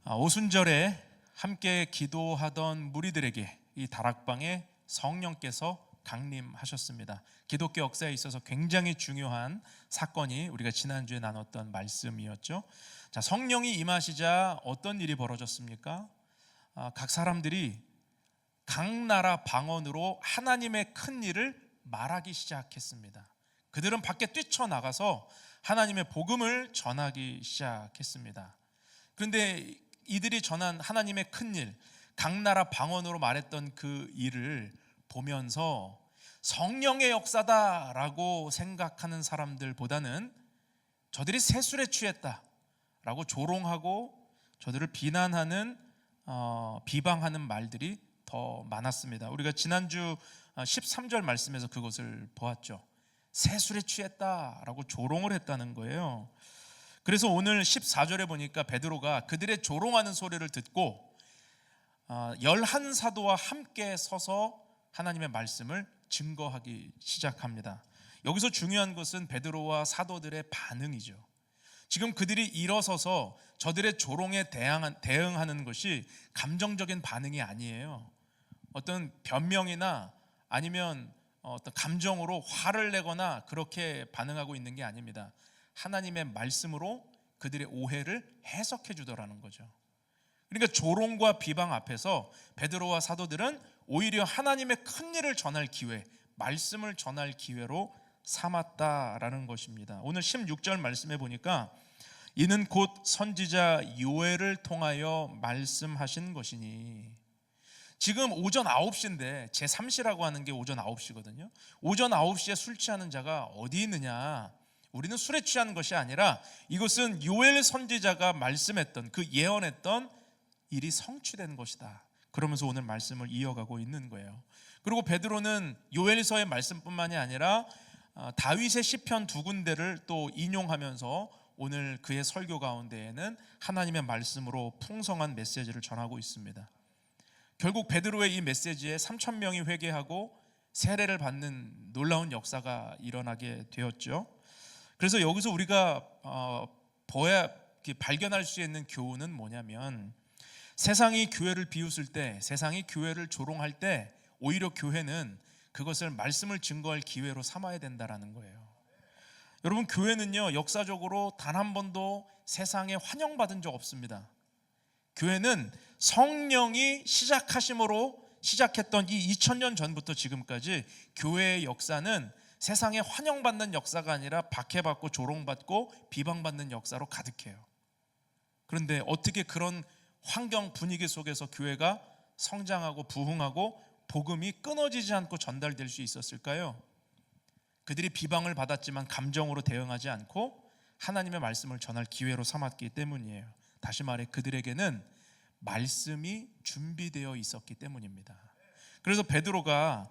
오순절에 함께 기도하던 무리들에게 이 다락방에 성령께서 강림하셨습니다. 기독교 역사에 있어서 굉장히 중요한 사건이 우리가 지난주에 나눴던 말씀이었죠. 자, 성령이 임하시자 어떤 일이 벌어졌습니까? 각 사람들이 각 나라 방언으로 하나님의 큰 일을 말하기 시작했습니다. 그들은 밖에 뛰쳐나가서 하나님의 복음을 전하기 시작했습니다. 그런데 이들이 전한 하나님의 큰 일, 각 나라 방언으로 말했던 그 일을 보면서 성령의 역사다라고 생각하는 사람들보다는 저들이 세술에 취했다라고 조롱하고 저들을 비난하는 비방하는 말들이 더 많았습니다. 우리가 지난주 13절 말씀에서 그것을 보았죠. 세술에 취했다라고 조롱을 했다는 거예요. 그래서 오늘 14절에 보니까 베드로가 그들의 조롱하는 소리를 듣고 11사도와 함께 서서 하나님의 말씀을 증거하기 시작합니다. 여기서 중요한 것은 베드로와 사도들의 반응이죠. 지금 그들이 일어서서 저들의 조롱에 대응하는 것이 감정적인 반응이 아니에요. 어떤 변명이나 아니면 어떤 감정으로 화를 내거나 그렇게 반응하고 있는 게 아닙니다. 하나님의 말씀으로 그들의 오해를 해석해 주더라는 거죠. 그러니까 조롱과 비방 앞에서 베드로와 사도들은 오히려 하나님의 큰 일을 전할 기회, 말씀을 전할 기회로 삼았다라는 것입니다. 오늘 16절 말씀에 보니까 이는 곧 선지자 요엘을 통하여 말씀하신 것이니, 지금 오전 9시인데 제3시라고 하는 게 오전 9시거든요. 오전 9시에 술 취하는 자가 어디 있느냐? 우리는 술에 취한 것이 아니라 이것은 요엘 선지자가 말씀했던 그 예언했던 일이 성취된 것이다. 그러면서 오늘 말씀을 이어가고 있는 거예요. 그리고 베드로는 요엘서의 말씀뿐만이 아니라 다윗의 시편 두 군데를 또 인용하면서 오늘 그의 설교 가운데에는 하나님의 말씀으로 풍성한 메시지를 전하고 있습니다. 결국 베드로의 이 메시지에 3,000명이 회개하고 세례를 받는 놀라운 역사가 일어나게 되었죠. 그래서 여기서 우리가 발견할 수 있는 교훈은 뭐냐면, 세상이 교회를 비웃을 때, 세상이 교회를 조롱할 때 오히려 교회는 그것을 말씀을 증거할 기회로 삼아야 된다는 거예요. 여러분, 교회는요 역사적으로 단 한 번도 세상에 환영받은 적 없습니다. 교회는 성령이 시작했던 이 2000년 전부터 지금까지 교회의 역사는 세상에 환영받는 역사가 아니라 박해받고 조롱받고 비방받는 역사로 가득해요. 그런데 어떻게 그런 환경 분위기 속에서 교회가 성장하고 부흥하고 복음이 끊어지지 않고 전달될 수 있었을까요? 그들이 비방을 받았지만 감정으로 대응하지 않고 하나님의 말씀을 전할 기회로 삼았기 때문이에요. 다시 말해 그들에게는 말씀이 준비되어 있었기 때문입니다. 그래서 베드로가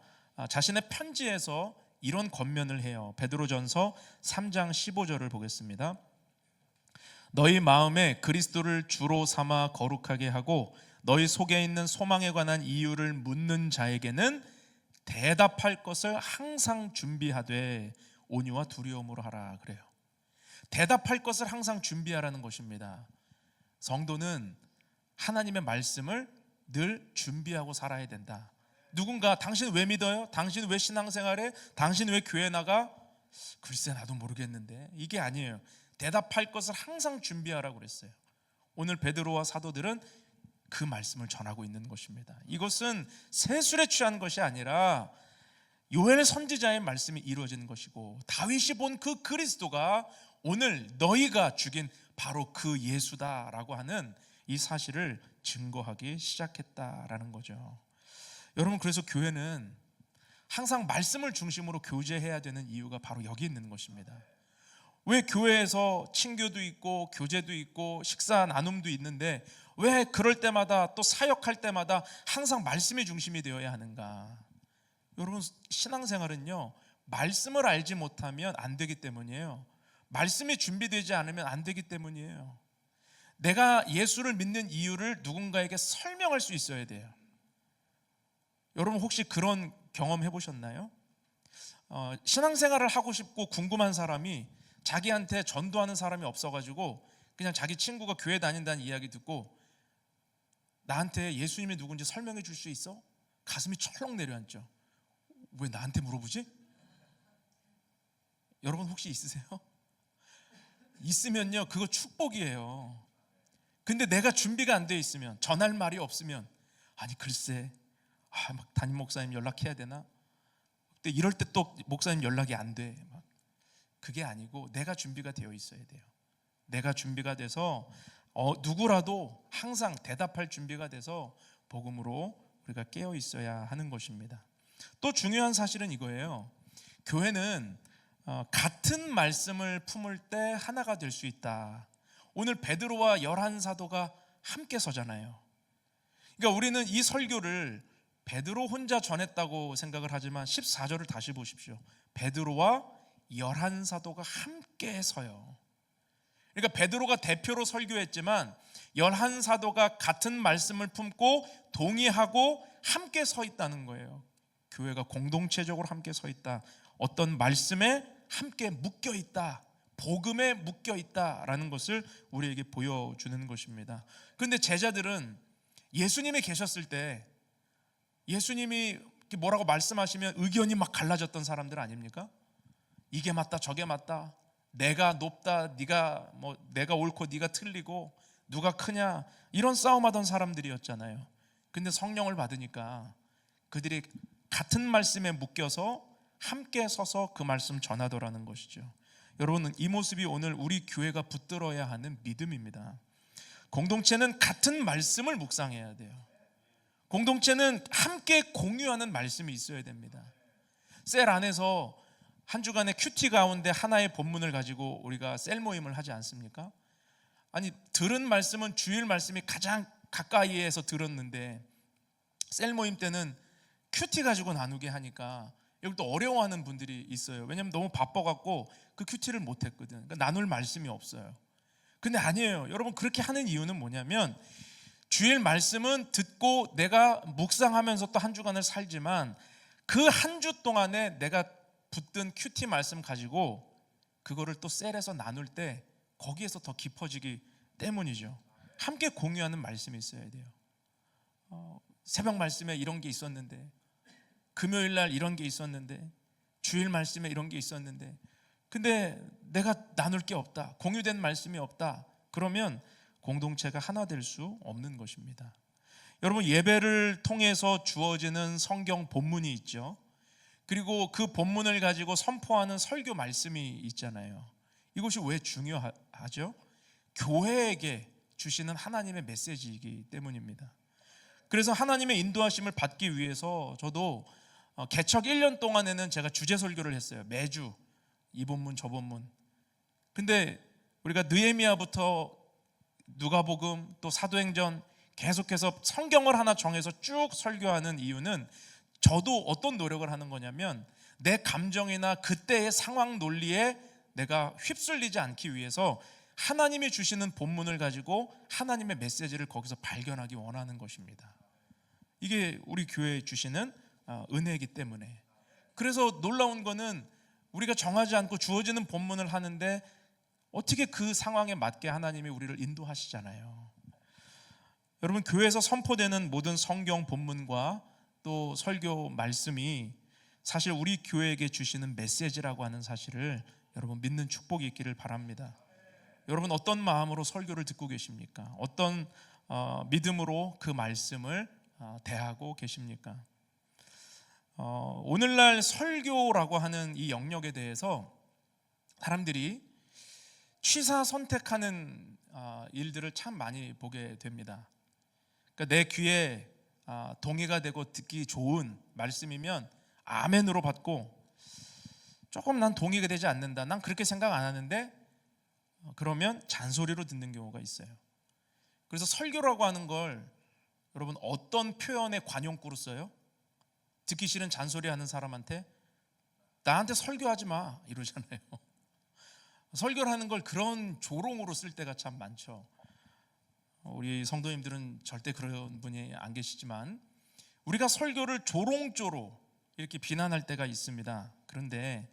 자신의 편지에서 이런 권면을 해요. 베드로전서 3장 15절을 보겠습니다. 너희 마음에 그리스도를 주로 삼아 거룩하게 하고 너희 속에 있는 소망에 관한 이유를 묻는 자에게는 대답할 것을 항상 준비하되 온유와 두려움으로 하라 그래요. 대답할 것을 항상 준비하라는 것입니다. 성도는 하나님의 말씀을 늘 준비하고 살아야 된다. 누군가 당신 왜 믿어요? 당신 왜 신앙생활해? 당신 왜 교회 나가? 글쎄 나도 모르겠는데, 이게 아니에요. 대답할 것을 항상 준비하라고 그랬어요. 오늘 베드로와 사도들은 그 말씀을 전하고 있는 것입니다. 이것은 세술에 취한 것이 아니라 요엘 선지자의 말씀이 이루어지는 것이고, 다윗이 본 그 그리스도가 오늘 너희가 죽인 바로 그 예수다라고 하는 이 사실을 증거하기 시작했다라는 거죠. 여러분, 그래서 교회는 항상 말씀을 중심으로 교제해야 되는 이유가 바로 여기 있는 것입니다. 왜 교회에서 친교도 있고 교제도 있고 식사 나눔도 있는데 왜 그럴 때마다 또 사역할 때마다 항상 말씀이 중심이 되어야 하는가? 여러분, 신앙생활은요 말씀을 알지 못하면 안 되기 때문이에요. 말씀이 준비되지 않으면 안 되기 때문이에요. 내가 예수를 믿는 이유를 누군가에게 설명할 수 있어야 돼요. 여러분, 혹시 그런 경험 해보셨나요? 신앙생활을 하고 싶고 궁금한 사람이 자기한테 전도하는 사람이 없어가지고 그냥 자기 친구가 교회 다닌다는 이야기 듣고 나한테 예수님이 누군지 설명해 줄 수 있어? 가슴이 철렁 내려앉죠. 왜 나한테 물어보지? 여러분 혹시 있으세요? 있으면요, 그거 축복이에요. 근데 내가 준비가 안 돼 있으면, 전할 말이 없으면, 아니 글쎄, 막 담임 목사님 연락해야 되나? 근데 이럴 때 또 목사님 연락이 안 돼. 그게 아니고 내가 준비가 되어 있어야 돼요. 내가 준비가 돼서 누구라도 항상 대답할 준비가 돼서 복음으로 우리가 깨어 있어야 하는 것입니다. 또 중요한 사실은 이거예요. 교회는 같은 말씀을 품을 때 하나가 될 수 있다. 오늘 베드로와 11사도가 함께 서잖아요. 그러니까 우리는 이 설교를 베드로 혼자 전했다고 생각을 하지만 14절을 다시 보십시오. 베드로와 11사도가 함께 서요. 그러니까 베드로가 대표로 설교했지만 11사도가 같은 말씀을 품고 동의하고 함께 서 있다는 거예요. 교회가 공동체적으로 함께 서 있다. 어떤 말씀에 함께 묶여 있다. 복음에 묶여 있다라는 것을 우리에게 보여주는 것입니다. 그런데 제자들은 예수님이 계셨을 때 예수님이 뭐라고 말씀하시면 의견이 막 갈라졌던 사람들 아닙니까? 이게 맞다 저게 맞다, 내가 높다 내가 옳고 네가 틀리고 누가 크냐, 이런 싸움하던 사람들이었잖아요. 근데 성령을 받으니까 그들이 같은 말씀에 묶여서 함께 서서 그 말씀 전하더라는 것이죠. 여러분, 이 모습이 오늘 우리 교회가 붙들어야 하는 믿음입니다. 공동체는 같은 말씀을 묵상해야 돼요. 공동체는 함께 공유하는 말씀이 있어야 됩니다. 셀 안에서 한 주간의 큐티 가운데 하나의 본문을 가지고 우리가 셀 모임을 하지 않습니까? 아니, 들은 말씀은 주일 말씀이 가장 가까이에서 들었는데 셀 모임 때는 큐티 가지고 나누게 하니까 여기 또 어려워하는 분들이 있어요. 왜냐하면 너무 바빠갖고 그 큐티를 못했거든. 그러니까 나눌 말씀이 없어요. 근데 아니에요. 여러분, 그렇게 하는 이유는 뭐냐면 주일 말씀은 듣고 내가 묵상하면서 또 한 주간을 살지만 그 한 주 동안에 내가 붙든 큐티 말씀 가지고 그거를 또 셀에서 나눌 때 거기에서 더 깊어지기 때문이죠. 함께 공유하는 말씀이 있어야 돼요. 새벽 말씀에 이런 게 있었는데, 금요일 날 이런 게 있었는데, 주일 말씀에 이런 게 있었는데, 근데 내가 나눌 게 없다, 공유된 말씀이 없다, 그러면 공동체가 하나 될 수 없는 것입니다. 여러분, 예배를 통해서 주어지는 성경 본문이 있죠. 그리고 그 본문을 가지고 선포하는 설교 말씀이 있잖아요. 이것이 왜 중요하죠? 교회에게 주시는 하나님의 메시지이기 때문입니다. 그래서 하나님의 인도하심을 받기 위해서 저도 개척 1년 동안에는 제가 주제 설교를 했어요. 매주 이 본문 저 본문. 근데 우리가 느헤미야부터 누가복음 또 사도행전 계속해서 성경을 하나 정해서 쭉 설교하는 이유는 저도 어떤 노력을 하는 거냐면 내 감정이나 그때의 상황 논리에 내가 휩쓸리지 않기 위해서 하나님이 주시는 본문을 가지고 하나님의 메시지를 거기서 발견하기 원하는 것입니다. 이게 우리 교회에 주시는 은혜이기 때문에. 그래서 놀라운 거는 우리가 정하지 않고 주어지는 본문을 하는데 어떻게 그 상황에 맞게 하나님이 우리를 인도하시잖아요. 여러분, 교회에서 선포되는 모든 성경 본문과 또 설교 말씀이 사실 우리 교회에게 주시는 메시지라고 하는 사실을 여러분 믿는 축복이 있기를 바랍니다. 여러분, 어떤 마음으로 설교를 듣고 계십니까? 어떤 믿음으로 그 말씀을 대하고 계십니까? 오늘날 설교라고 하는 이 영역에 대해서 사람들이 취사 선택하는 일들을 참 많이 보게 됩니다. 그러니까 내 귀에 동의가 되고 듣기 좋은 말씀이면 아멘으로 받고, 조금 난 동의가 되지 않는다, 난 그렇게 생각 안 하는데, 그러면 잔소리로 듣는 경우가 있어요. 그래서 설교라고 하는 걸 여러분 어떤 표현에 관용구로 써요? 듣기 싫은 잔소리 하는 사람한테 나한테 설교하지 마 이러잖아요. 설교를 하는 걸 그런 조롱으로 쓸 때가 참 많죠. 우리 성도님들은 절대 그런 분이 안 계시지만 우리가 설교를 조롱조로 이렇게 비난할 때가 있습니다. 그런데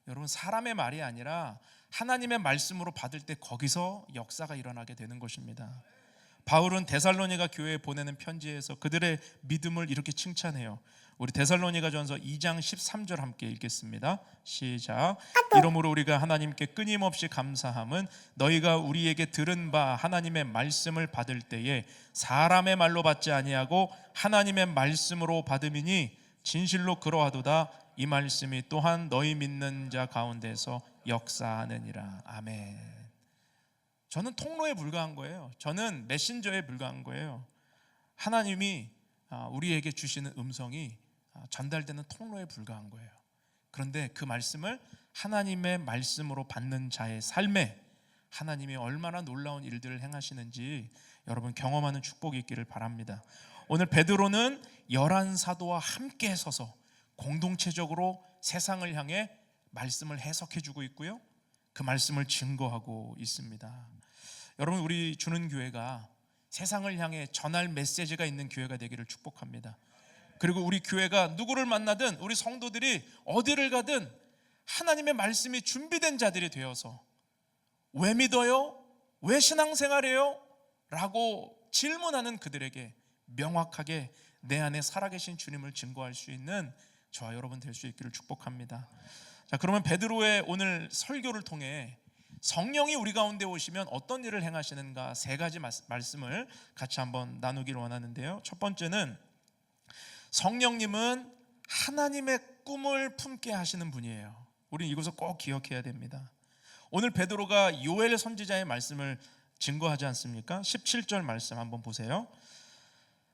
여러분, 사람의 말이 아니라 하나님의 말씀으로 받을 때 거기서 역사가 일어나게 되는 것입니다. 바울은 데살로니가 교회에 보내는 편지에서 그들의 믿음을 이렇게 칭찬해요. 우리 데살로니가전서 2장 13절 함께 읽겠습니다. 시작. 이러므로 우리가 하나님께 끊임없이 감사함은 너희가 우리에게 들은 바 하나님의 말씀을 받을 때에 사람의 말로 받지 아니하고 하나님의 말씀으로 받음이니 진실로 그러하도다. 이 말씀이 또한 너희 믿는 자 가운데서 역사하느니라. 아멘. 저는 통로에 불과한 거예요. 저는 메신저에 불과한 거예요. 하나님이 우리에게 주시는 음성이 전달되는 통로에 불과한 거예요. 그런데 그 말씀을 하나님의 말씀으로 받는 자의 삶에 하나님이 얼마나 놀라운 일들을 행하시는지 여러분 경험하는 축복이 있기를 바랍니다. 오늘 베드로는 11사도와 함께 서서 공동체적으로 세상을 향해 말씀을 해석해 주고 있고요, 그 말씀을 증거하고 있습니다. 여러분, 우리 주는 교회가 세상을 향해 전할 메시지가 있는 교회가 되기를 축복합니다. 그리고 우리 교회가 누구를 만나든 우리 성도들이 어디를 가든 하나님의 말씀이 준비된 자들이 되어서 왜 믿어요? 왜 신앙생활해요? 라고 질문하는 그들에게 명확하게 내 안에 살아계신 주님을 증거할 수 있는 저와 여러분 될 수 있기를 축복합니다. 자, 그러면 베드로의 오늘 설교를 통해 성령이 우리 가운데 오시면 어떤 일을 행하시는가 세 가지 말씀을 같이 한번 나누기를 원하는데요. 첫 번째는 성령님은 하나님의 꿈을 품게 하시는 분이에요. 우리는 이것을 꼭 기억해야 됩니다. 오늘 베드로가 요엘 선지자의 말씀을 증거하지 않습니까? 17절 말씀 한번 보세요.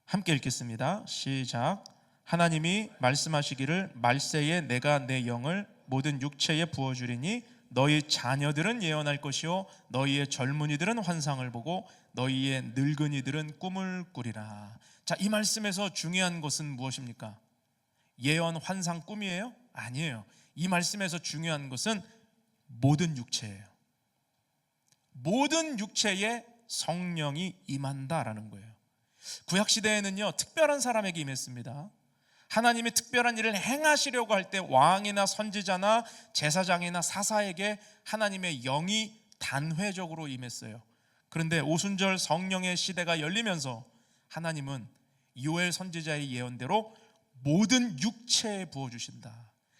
함께 읽겠습니다. 시작. 하나님이 말씀하시기를 말세에 내가 내 영을 모든 육체에 부어주리니 너희 자녀들은 예언할 것이요 너희의 젊은이들은 환상을 보고 너희의 늙은이들은 꿈을 꾸리라. 자, 이 말씀에서 중요한 것은 무엇입니까? 예언, 환상, 꿈이에요? 아니에요. 이 말씀에서 중요한 것은 모든 육체예요. 모든 육체에 성령이 임한다라는 거예요. 구약시대에는요 특별한 사람에게 임했습니다. 하나님이 특별한 일을 행하시려고 할 때 왕이나 선지자나 제사장이나 사사에게 하나님의 영이 단회적으로 임했어요. 그런데 오순절 성령의 시대가 열리면서 하나님은 요엘 선지자의 예언대로 모든 육체에 부어주신다.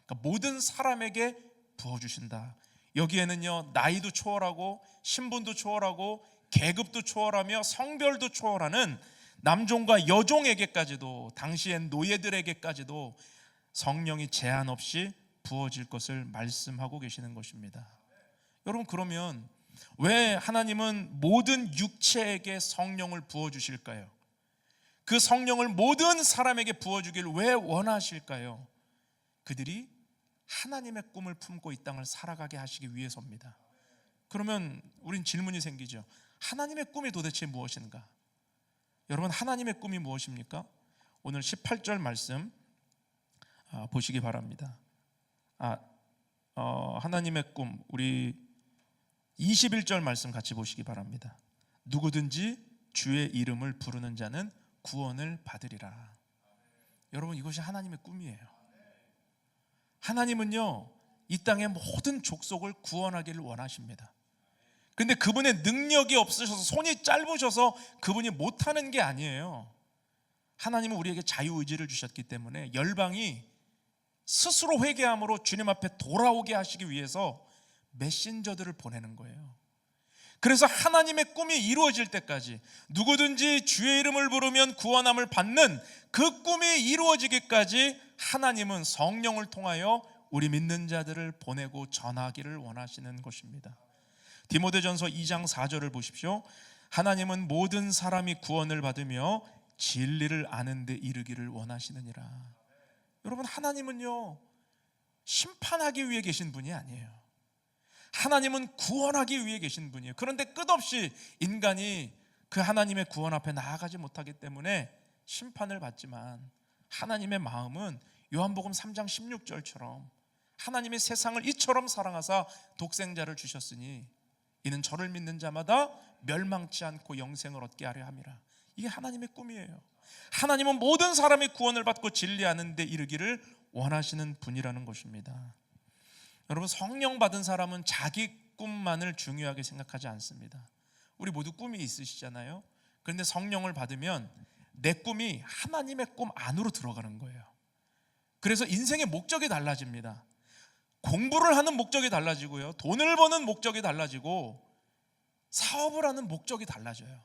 그러니까 모든 사람에게 부어주신다. 여기에는요 나이도 초월하고 신분도 초월하고 계급도 초월하며 성별도 초월하는 남종과 여종에게까지도, 당시엔 노예들에게까지도 성령이 제한 없이 부어질 것을 말씀하고 계시는 것입니다. 여러분, 그러면 왜 하나님은 모든 육체에게 성령을 부어주실까요? 그 성령을 모든 사람에게 부어주길 왜 원하실까요? 그들이 하나님의 꿈을 품고 이 땅을 살아가게 하시기 위해서입니다. 그러면 우린 질문이 생기죠. 하나님의 꿈이 도대체 무엇인가? 여러분, 하나님의 꿈이 무엇입니까? 오늘 18절 말씀 보시기 바랍니다. 하나님의 꿈, 우리 21절 말씀 같이 보시기 바랍니다. 누구든지 주의 이름을 부르는 자는 구원을 받으리라. 여러분, 이것이 하나님의 꿈이에요. 하나님은요 이 땅의 모든 족속을 구원하기를 원하십니다. 근데 그분의 능력이 없으셔서, 손이 짧으셔서 그분이 못하는 게 아니에요. 하나님은 우리에게 자유의지를 주셨기 때문에 열방이 스스로 회개함으로 주님 앞에 돌아오게 하시기 위해서 메신저들을 보내는 거예요. 그래서 하나님의 꿈이 이루어질 때까지, 누구든지 주의 이름을 부르면 구원함을 받는 그 꿈이 이루어지기까지 하나님은 성령을 통하여 우리 믿는 자들을 보내고 전하기를 원하시는 것입니다. 디모데전서 2장 4절을 보십시오. 하나님은 모든 사람이 구원을 받으며 진리를 아는 데 이르기를 원하시느니라. 여러분, 하나님은요 심판하기 위해 계신 분이 아니에요. 하나님은 구원하기 위해 계신 분이에요. 그런데 끝없이 인간이 그 하나님의 구원 앞에 나아가지 못하기 때문에 심판을 받지만, 하나님의 마음은 요한복음 3장 16절처럼 하나님의 세상을 이처럼 사랑하사 독생자를 주셨으니 이는 저를 믿는 자마다 멸망치 않고 영생을 얻게 하려 함이라. 이게 하나님의 꿈이에요. 하나님은 모든 사람이 구원을 받고 진리하는 데 이르기를 원하시는 분이라는 것입니다. 여러분, 성령 받은 사람은 자기 꿈만을 중요하게 생각하지 않습니다. 우리 모두 꿈이 있으시잖아요. 그런데 성령을 받으면 내 꿈이 하나님의 꿈 안으로 들어가는 거예요. 그래서 인생의 목적이 달라집니다. 공부를 하는 목적이 달라지고요, 돈을 버는 목적이 달라지고 사업을 하는 목적이 달라져요.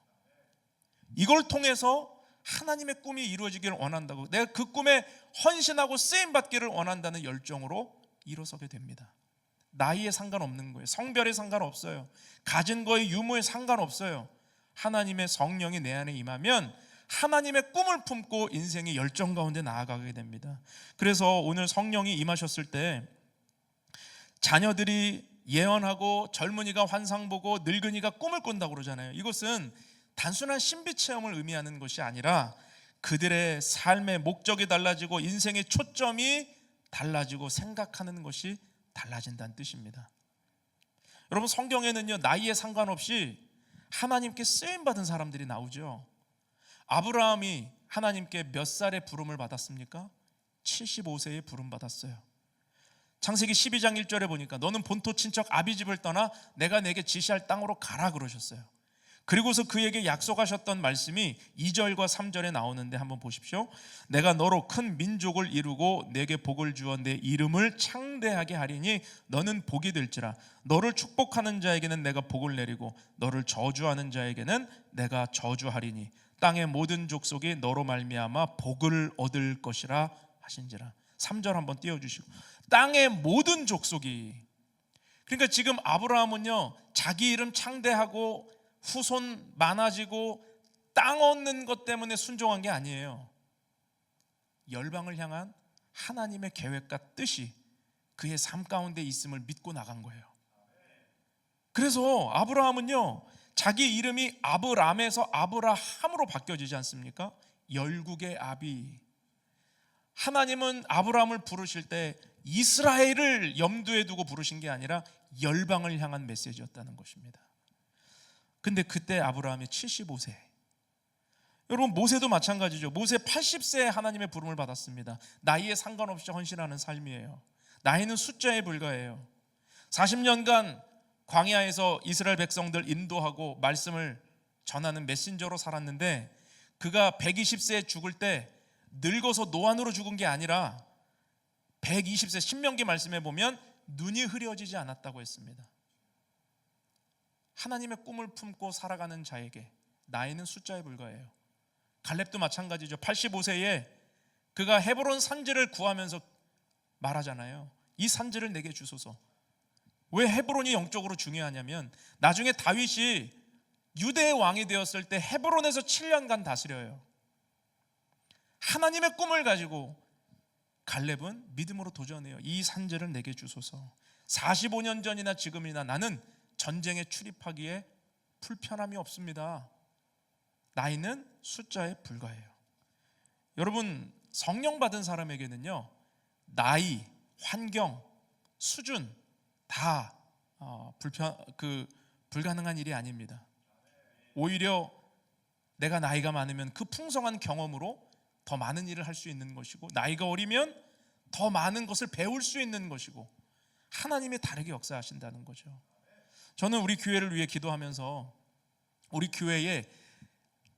이걸 통해서 하나님의 꿈이 이루어지기를 원한다고, 내가 그 꿈에 헌신하고 쓰임받기를 원한다는 열정으로 일어서게 됩니다. 나이에 상관없는 거예요. 성별에 상관없어요. 가진 거에 유무에 상관없어요. 하나님의 성령이 내 안에 임하면 하나님의 꿈을 품고 인생의 열정 가운데 나아가게 됩니다. 그래서 오늘 성령이 임하셨을 때 자녀들이 예언하고 젊은이가 환상 보고 늙은이가 꿈을 꾼다고 그러잖아요. 이것은 단순한 신비 체험을 의미하는 것이 아니라 그들의 삶의 목적이 달라지고 인생의 초점이 달라지고 생각하는 것이 달라진다는 뜻입니다. 여러분, 성경에는요, 나이에 상관없이 하나님께 쓰임받은 사람들이 나오죠. 아브라함이 하나님께 몇 살에 부름을 받았습니까? 75세에 부름 받았어요. 창세기 12장 1절에 보니까 너는 본토 친척 아비집을 떠나 내가 내게 지시할 땅으로 가라 그러셨어요. 그리고서 그에게 약속하셨던 말씀이 2절과 3절에 나오는데 한번 보십시오. 내가 너로 큰 민족을 이루고 내게 복을 주어 내 이름을 창대하게 하리니 너는 복이 될지라. 너를 축복하는 자에게는 내가 복을 내리고 너를 저주하는 자에게는 내가 저주하리니 땅의 모든 족속이 너로 말미암아 복을 얻을 것이라 하신지라. 3절 한번 띄워주시고, 땅의 모든 족속이, 그러니까 지금 아브라함은요, 자기 이름 창대하고 후손 많아지고 땅 얻는 것 때문에 순종한 게 아니에요. 열방을 향한 하나님의 계획과 뜻이 그의 삶 가운데 있음을 믿고 나간 거예요. 그래서 아브라함은요, 자기 이름이 아브람에서 아브라함으로 바뀌어지지 않습니까? 열국의 아비. 하나님은 아브라함을 부르실 때 이스라엘을 염두에 두고 부르신 게 아니라 열방을 향한 메시지였다는 것입니다. 근데 그때 아브라함이 75세. 여러분, 모세도 마찬가지죠. 모세 80세에 하나님의 부름을 받았습니다. 나이에 상관없이 헌신하는 삶이에요. 나이는 숫자에 불과해요. 40년간 광야에서 이스라엘 백성들 인도하고 말씀을 전하는 메신저로 살았는데, 그가 120세에 죽을 때 늙어서 노안으로 죽은 게 아니라 120세, 신명기 말씀에 보면 눈이 흐려지지 않았다고 했습니다. 하나님의 꿈을 품고 살아가는 자에게 나이는 숫자에 불과해요. 갈렙도 마찬가지죠. 85세에 그가 헤브론 산지를 구하면서 말하잖아요. 이 산지를 내게 주소서. 왜 헤브론이 영적으로 중요하냐면 나중에 다윗이 유대의 왕이 되었을 때 헤브론에서 7년간 다스려요. 하나님의 꿈을 가지고 갈렙은 믿음으로 도전해요. 이 산지를 내게 주소서. 45년 전이나 지금이나 나는 전쟁에 출입하기에 불편함이 없습니다. 나이는 숫자에 불과해요. 여러분, 성령 받은 사람에게는요, 나이, 환경, 수준 다 불가능한 일이 아닙니다. 오히려 내가 나이가 많으면 그 풍성한 경험으로 더 많은 일을 할 수 있는 것이고, 나이가 어리면 더 많은 것을 배울 수 있는 것이고, 하나님이 다르게 역사하신다는 거죠. 저는 우리 교회를 위해 기도하면서 우리 교회에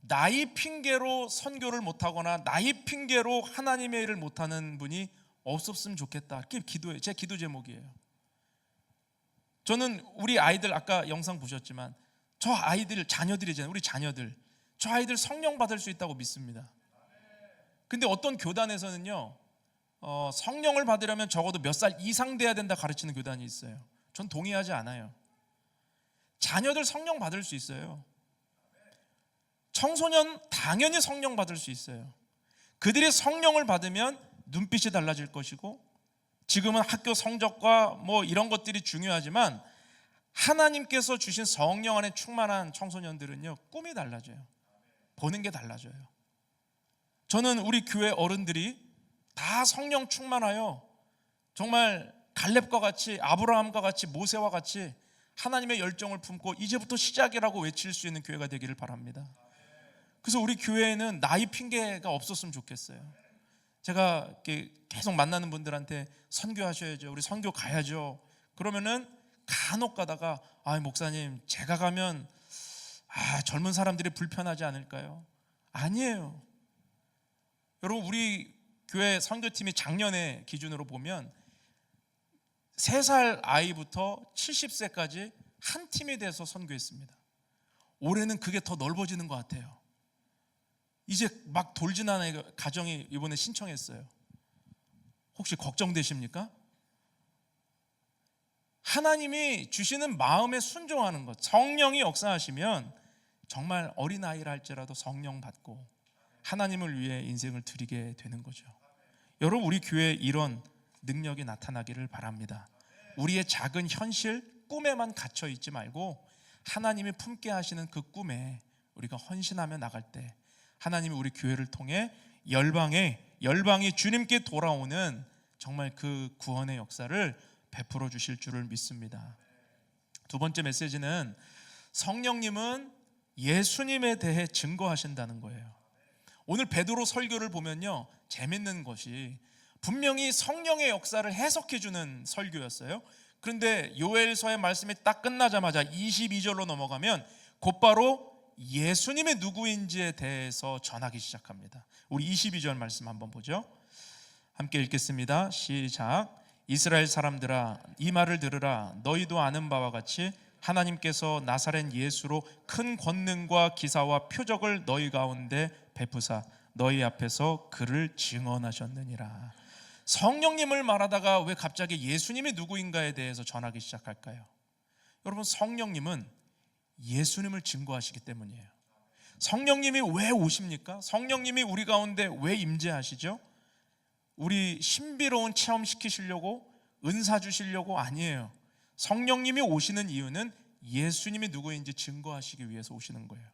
나이 핑계로 선교를 못하거나 나이 핑계로 하나님의 일을 못하는 분이 없었으면 좋겠다, 이렇게 기도해요. 제 기도 제목이에요. 저는 우리 아이들, 아까 영상 보셨지만 저 아이들, 자녀들이잖아요. 우리 자녀들, 저 아이들 성령 받을 수 있다고 믿습니다. 근데 어떤 교단에서는요, 성령을 받으려면 적어도 몇 살 이상 돼야 된다 가르치는 교단이 있어요. 전 동의하지 않아요. 자녀들 성령 받을 수 있어요. 청소년 당연히 성령 받을 수 있어요. 그들이 성령을 받으면 눈빛이 달라질 것이고, 지금은 학교 성적과 뭐 이런 것들이 중요하지만 하나님께서 주신 성령 안에 충만한 청소년들은요, 꿈이 달라져요. 보는 게 달라져요. 저는 우리 교회 어른들이 다 성령 충만하여 정말 갈렙과 같이, 아브라함과 같이, 모세와 같이 하나님의 열정을 품고 이제부터 시작이라고 외칠 수 있는 교회가 되기를 바랍니다. 그래서 우리 교회에는 나이 핑계가 없었으면 좋겠어요. 제가 이렇게 계속 만나는 분들한테 선교하셔야죠, 우리 선교 가야죠, 그러면은 간혹 가다가 목사님, 제가 가면 젊은 사람들이 불편하지 않을까요? 아니에요. 여러분, 우리 교회 선교팀이 작년에 기준으로 보면 3살 아이부터 70세까지 한 팀이 돼서 선교했습니다. 올해는 그게 더 넓어지는 것 같아요. 이제 막 돌진하는 가정이 이번에 신청했어요. 혹시 걱정되십니까? 하나님이 주시는 마음에 순종하는 것, 성령이 역사하시면 정말 어린아이라 할지라도 성령 받고 하나님을 위해 인생을 드리게 되는 거죠. 여러분, 우리 교회에 이런 능력이 나타나기를 바랍니다. 우리의 작은 현실, 꿈에만 갇혀 있지 말고 하나님이 품게 하시는 그 꿈에 우리가 헌신하며 나갈 때 하나님이 우리 교회를 통해 열방이 주님께 돌아오는 정말 그 구원의 역사를 베풀어 주실 줄을 믿습니다. 두 번째 메시지는 성령님은 예수님에 대해 증거하신다는 거예요. 오늘 베드로 설교를 보면요, 재밌는 것이 분명히 성령의 역사를 해석해 주는 설교였어요. 그런데 요엘서의 말씀이 딱 끝나자마자 22절로 넘어가면 곧바로 예수님이 누구인지에 대해서 전하기 시작합니다. 우리 22절 말씀 한번 보죠. 함께 읽겠습니다. 시작. 이스라엘 사람들아, 이 말을 들으라. 너희도 아는 바와 같이 하나님께서 나사렛 예수로 큰 권능과 기사와 표적을 너희 가운데 베푸사 너희 앞에서 그를 증언하셨느니라. 성령님을 말하다가 왜 갑자기 예수님이 누구인가에 대해서 전하기 시작할까요? 여러분, 성령님은 예수님을 증거하시기 때문이에요. 성령님이 왜 오십니까? 성령님이 우리 가운데 왜 임재하시죠? 우리 신비로운 체험 시키시려고, 은사 주시려고 아니에요. 성령님이 오시는 이유는 예수님이 누구인지 증거하시기 위해서 오시는 거예요.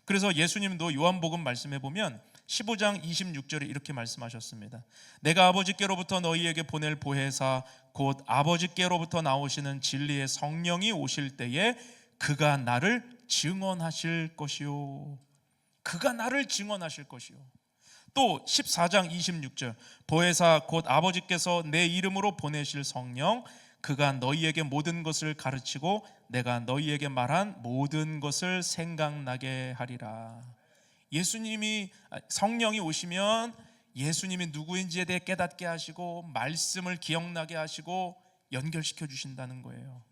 그래서 예수님도 요한복음 말씀해 보면 15장 26절에 이렇게 말씀하셨습니다. 내가 아버지께로부터 너희에게 보낼 보혜사 곧 아버지께로부터 나오시는 진리의 성령이 오실 때에 그가 나를 증언하실 것이요. 그가 나를 증언하실 것이요. 또 14장 26절 보혜사 곧 아버지께서 내 이름으로 보내실 성령 그가 너희에게 모든 것을 가르치고 내가 너희에게 말한 모든 것을 생각나게 하리라. 예수님이 성령이 오시면 예수님이 누구인지에 대해 깨닫게 하시고 말씀을 기억나게 하시고 연결시켜 주신다는 거예요.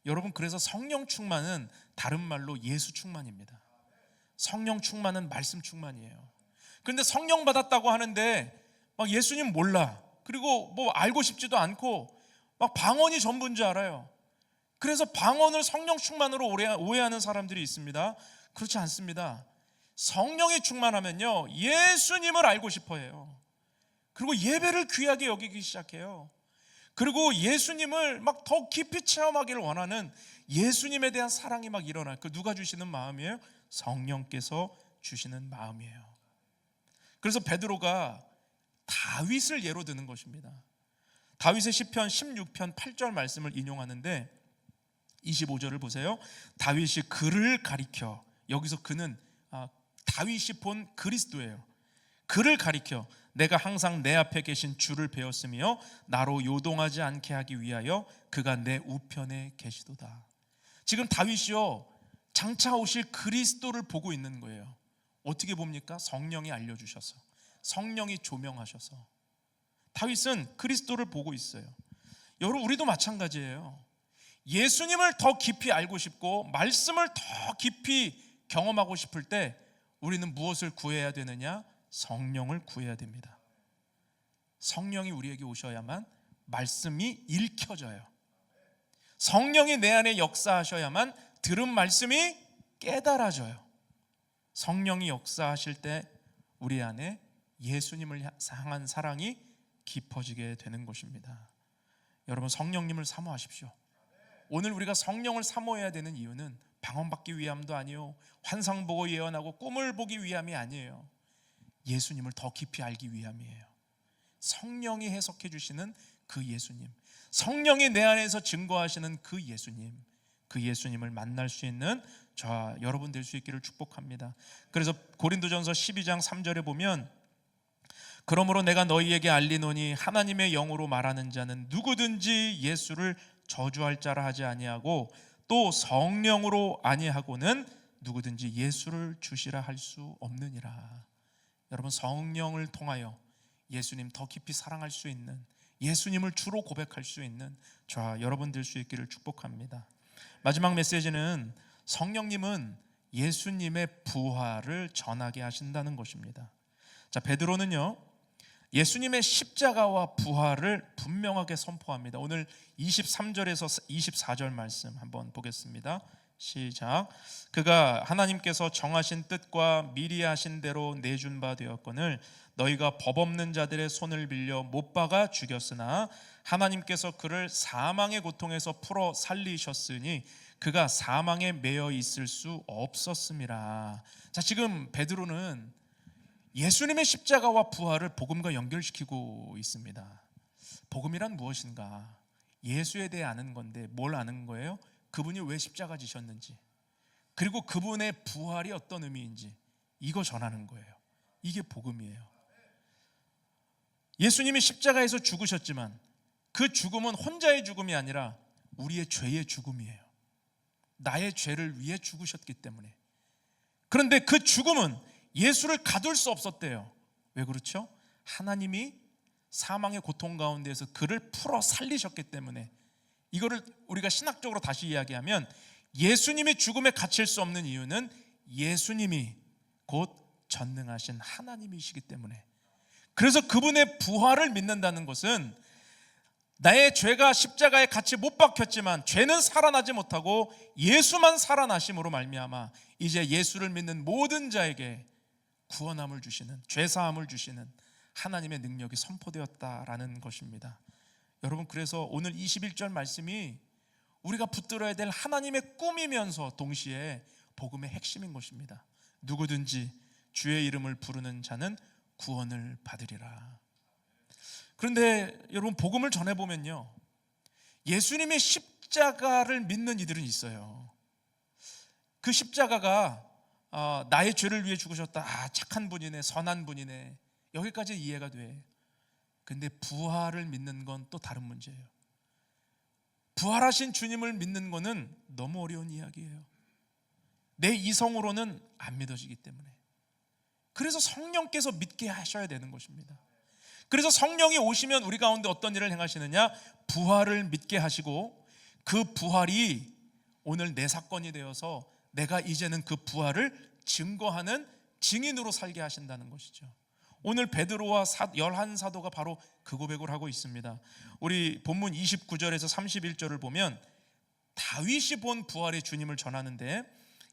여러분, 그래서 성령 충만은 다른 말로 예수 충만입니다. 성령 충만은 말씀 충만이에요. 그런데 성령 받았다고 하는데 막 예수님 몰라. 그리고 뭐 알고 싶지도 않고 막 방언이 전부인 줄 알아요. 그래서 방언을 성령 충만으로 오해하는 사람들이 있습니다. 그렇지 않습니다. 성령이 충만하면요, 예수님을 알고 싶어 해요. 그리고 예배를 귀하게 여기기 시작해요. 그리고 예수님을 막 더 깊이 체험하기를 원하는 예수님에 대한 사랑이 막 일어나요. 그 누가 주시는 마음이에요? 성령께서 주시는 마음이에요. 그래서 베드로가 다윗을 예로 드는 것입니다. 다윗의 시편 16편 8절 말씀을 인용하는데 25절을 보세요. 다윗이 그를 가리켜, 여기서 그는 다윗이 본 그리스도예요. 그를 가리켜 내가 항상 내 앞에 계신 주를 배웠으며 나로 요동하지 않게 하기 위하여 그가 내 우편에 계시도다. 지금 다윗이요, 장차 오실 그리스도를 보고 있는 거예요. 어떻게 봅니까? 성령이 알려주셔서, 성령이 조명하셔서 다윗은 그리스도를 보고 있어요. 여러분, 우리도 마찬가지예요. 예수님을 더 깊이 알고 싶고 말씀을 더 깊이 경험하고 싶을 때 우리는 무엇을 구해야 되느냐? 성령을 구해야 됩니다. 성령이 우리에게 오셔야만 말씀이 읽혀져요. 성령이 내 안에 역사하셔야만 들은 말씀이 깨달아져요. 성령이 역사하실 때 우리 안에 예수님을 향한 사랑이 깊어지게 되는 것입니다. 여러분, 성령님을 사모하십시오. 오늘 우리가 성령을 사모해야 되는 이유는 방언받기 위함도 아니요, 환상 보고 예언하고 꿈을 보기 위함이 아니에요. 예수님을 더 깊이 알기 위함이에요. 성령이 해석해 주시는 그 예수님, 성령이 내 안에서 증거하시는 그 예수님, 그 예수님을 만날 수 있는 저와 여러분 될 수 있기를 축복합니다. 그래서 고린도전서 12장 3절에 보면 그러므로 내가 너희에게 알리노니 하나님의 영으로 말하는 자는 누구든지 예수를 저주할 자라 하지 아니하고 또 성령으로 아니하고는 누구든지 예수를 주시라 할 수 없느니라. 여러분, 성령을 통하여 예수님 더 깊이 사랑할 수 있는, 예수님을 주로 고백할 수 있는 저와 여러분 될 수 있기를 축복합니다. 마지막 메시지는 성령님은 예수님의 부활을 전하게 하신다는 것입니다. 자, 베드로는요, 예수님의 십자가와 부활을 분명하게 선포합니다. 오늘 23절에서 24절 말씀 한번 보겠습니다. 시작. 그가 하나님께서 정하신 뜻과 미리 하신 대로 내준 바 되었거늘 너희가 법 없는 자들의 손을 빌려 못 박아 죽였으나 하나님께서 그를 사망의 고통에서 풀어 살리셨으니 그가 사망에 매여 있을 수 없었음이라. 자, 지금 베드로는 예수님의 십자가와 부활을 복음과 연결시키고 있습니다. 복음이란 무엇인가? 예수에 대해 아는 건데 뭘 아는 거예요? 그분이 왜 십자가 지셨는지, 그리고 그분의 부활이 어떤 의미인지, 이거 전하는 거예요. 이게 복음이에요. 예수님이 십자가에서 죽으셨지만 그 죽음은 혼자의 죽음이 아니라 우리의 죄의 죽음이에요. 나의 죄를 위해 죽으셨기 때문에. 그런데 그 죽음은 예수를 가둘 수 없었대요. 왜 그렇죠? 하나님이 사망의 고통 가운데에서 그를 풀어 살리셨기 때문에. 이거를 우리가 신학적으로 다시 이야기하면 예수님이 죽음에 갇힐 수 없는 이유는 예수님이 곧 전능하신 하나님이시기 때문에. 그래서 그분의 부활을 믿는다는 것은 나의 죄가 십자가에 같이 못 박혔지만 죄는 살아나지 못하고 예수만 살아나심으로 말미암아 이제 예수를 믿는 모든 자에게 구원함을 주시는, 죄사함을 주시는 하나님의 능력이 선포되었다라는 것입니다. 여러분, 그래서 오늘 21절 말씀이 우리가 붙들어야 될 하나님의 꿈이면서 동시에 복음의 핵심인 것입니다. 누구든지 주의 이름을 부르는 자는 구원을 받으리라. 그런데 여러분, 복음을 전해보면요, 예수님의 십자가를 믿는 이들은 있어요. 그 십자가가 나의 죄를 위해 죽으셨다, 착한 분이네, 선한 분이네, 여기까지 이해가 돼. 근데 부활을 믿는 건 또 다른 문제예요. 부활하신 주님을 믿는 거는 너무 어려운 이야기예요. 내 이성으로는 안 믿어지기 때문에. 그래서 성령께서 믿게 하셔야 되는 것입니다. 그래서 성령이 오시면 우리 가운데 어떤 일을 행하시느냐? 부활을 믿게 하시고 그 부활이 오늘 내 사건이 되어서 내가 이제는 그 부활을 증거하는 증인으로 살게 하신다는 것이죠. 오늘 베드로와 11사도가 바로 그 고백을 하고 있습니다. 우리 본문 29절에서 31절을 보면 다윗이 본 부활의 주님을 전하는데,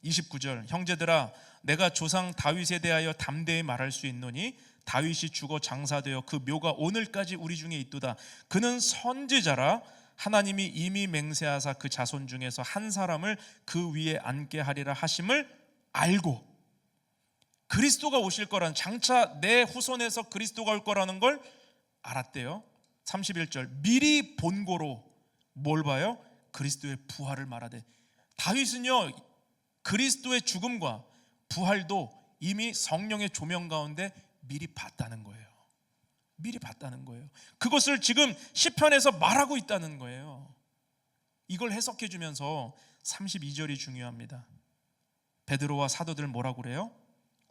29절, 형제들아 내가 조상 다윗에 대하여 담대히 말할 수 있노니 다윗이 죽어 장사되어 그 묘가 오늘까지 우리 중에 있도다. 그는 선지자라 하나님이 이미 맹세하사 그 자손 중에서 한 사람을 그 위에 앉게 하리라 하심을 알고, 그리스도가 오실 거라는, 장차 내 후손에서 그리스도가 올 거라는 걸 알았대요. 31절, 미리 본고로 뭘 봐요? 그리스도의 부활을 말하되. 다윗은요, 그리스도의 죽음과 부활도 이미 성령의 조명 가운데 미리 봤다는 거예요. 미리 봤다는 거예요. 그것을 지금 시편에서 말하고 있다는 거예요. 이걸 해석해 주면서 32절이 중요합니다. 베드로와 사도들 뭐라고 그래요?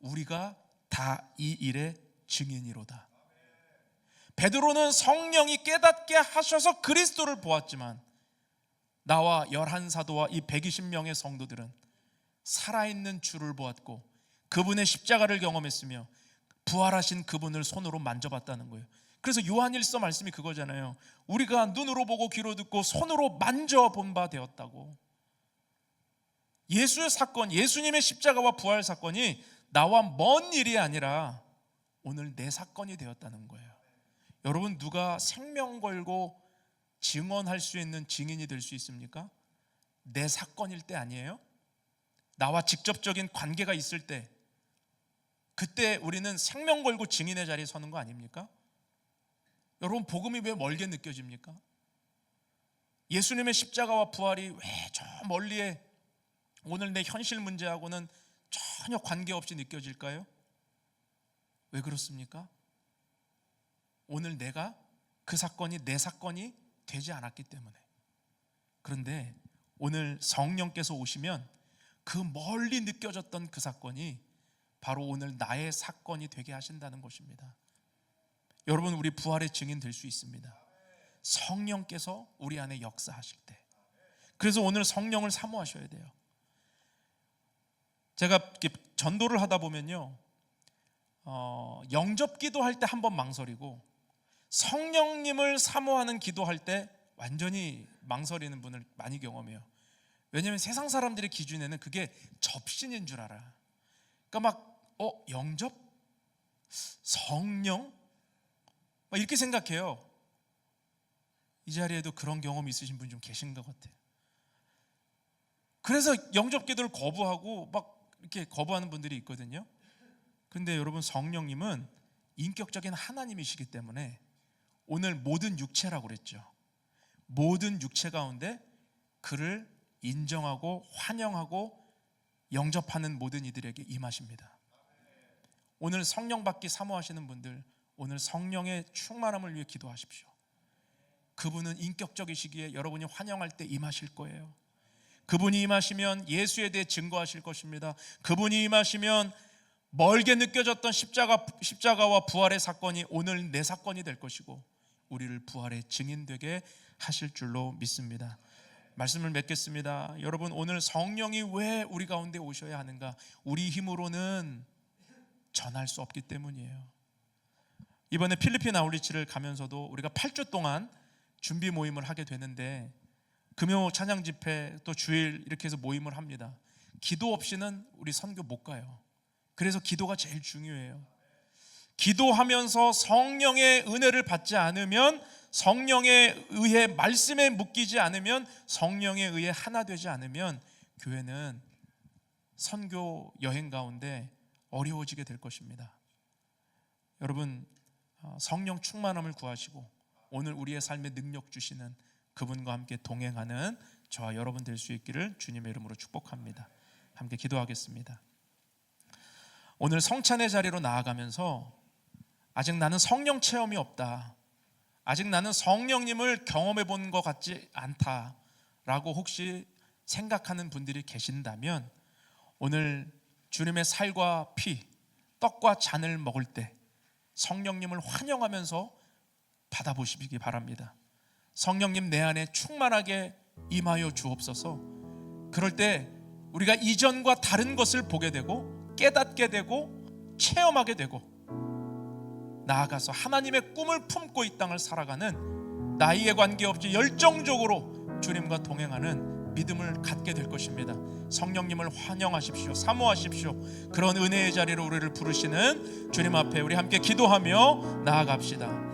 우리가 다 이 일의 증인이로다. 베드로는 성령이 깨닫게 하셔서 그리스도를 보았지만 나와 11사도와 이 120명의 성도들은 살아있는 주를 보았고 그분의 십자가를 경험했으며 부활하신 그분을 손으로 만져봤다는 거예요. 그래서 요한일서 말씀이 그거잖아요. 우리가 눈으로 보고 귀로 듣고 손으로 만져본 바 되었다고. 예수의 사건, 예수님의 십자가와 부활 사건이 나와 먼 일이 아니라 오늘 내 사건이 되었다는 거예요. 여러분, 누가 생명 걸고 증언할 수 있는 증인이 될 수 있습니까? 내 사건일 때 아니에요? 나와 직접적인 관계가 있을 때, 그때 우리는 생명 걸고 증인의 자리에 서는 거 아닙니까? 여러분, 복음이 왜 멀게 느껴집니까? 예수님의 십자가와 부활이 왜 저 멀리에 오늘 내 현실 문제하고는 전혀 관계없이 느껴질까요? 왜 그렇습니까? 오늘 내가 그 사건이 내 사건이 되지 않았기 때문에. 그런데 오늘 성령께서 오시면 그 멀리 느껴졌던 그 사건이 바로 오늘 나의 사건이 되게 하신다는 것입니다. 여러분, 우리 부활의 증인 될 수 있습니다. 성령께서 우리 안에 역사하실 때. 그래서 오늘 성령을 사모하셔야 돼요. 제가 전도를 하다 보면요, 영접 기도할 때 한 번 망설이고 성령님을 사모하는 기도할 때 완전히 망설이는 분을 많이 경험해요. 왜냐하면 세상 사람들의 기준에는 그게 접신인 줄 알아. 그러니까 막 영접? 성령? 막 이렇게 생각해요. 이 자리에도 그런 경험이 있으신 분 좀 계신 것 같아요. 그래서 영접 기도를 거부하고 막 이렇게 거부하는 분들이 있거든요. 그런데 여러분, 성령님은 인격적인 하나님이시기 때문에 오늘 모든 육체라고 그랬죠. 모든 육체 가운데 그를 인정하고 환영하고 영접하는 모든 이들에게 임하십니다. 오늘 성령 받기 사모하시는 분들, 오늘 성령의 충만함을 위해 기도하십시오. 그분은 인격적이시기에 여러분이 환영할 때 임하실 거예요. 그분이 임하시면 예수에 대해 증거하실 것입니다. 그분이 임하시면 멀게 느껴졌던 십자가와 부활의 사건이 오늘 내 사건이 될 것이고 우리를 부활의 증인되게 하실 줄로 믿습니다. 말씀을 맺겠습니다. 여러분, 오늘 성령이 왜 우리 가운데 오셔야 하는가? 우리 힘으로는 전할 수 없기 때문이에요. 이번에 필리핀 아울리치를 가면서도 우리가 8주 동안 준비 모임을 하게 되는데 금요 찬양 집회 또 주일 이렇게 해서 모임을 합니다. 기도 없이는 우리 선교 못 가요. 그래서 기도가 제일 중요해요. 기도하면서 성령의 은혜를 받지 않으면, 성령에 의해 말씀에 묶이지 않으면, 성령에 의해 하나 되지 않으면 교회는 선교 여행 가운데 어려워지게 될 것입니다. 여러분, 성령 충만함을 구하시고 오늘 우리의 삶에 능력 주시는 그분과 함께 동행하는 저와 여러분 될 수 있기를 주님의 이름으로 축복합니다. 함께 기도하겠습니다. 오늘 성찬의 자리로 나아가면서 아직 나는 성령 체험이 없다, 아직 나는 성령님을 경험해 본 것 같지 않다라고 혹시 생각하는 분들이 계신다면 오늘 주님의 살과 피, 떡과 잔을 먹을 때 성령님을 환영하면서 받아보시기 바랍니다. 성령님 내 안에 충만하게 임하여 주옵소서. 그럴 때 우리가 이전과 다른 것을 보게 되고 깨닫게 되고 체험하게 되고 나아가서 하나님의 꿈을 품고 이 땅을 살아가는 나이에 관계없이 열정적으로 주님과 동행하는 믿음을 갖게 될 것입니다. 성령님을 환영하십시오. 사모하십시오. 그런 은혜의 자리로 우리를 부르시는 주님 앞에 우리 함께 기도하며 나아갑시다.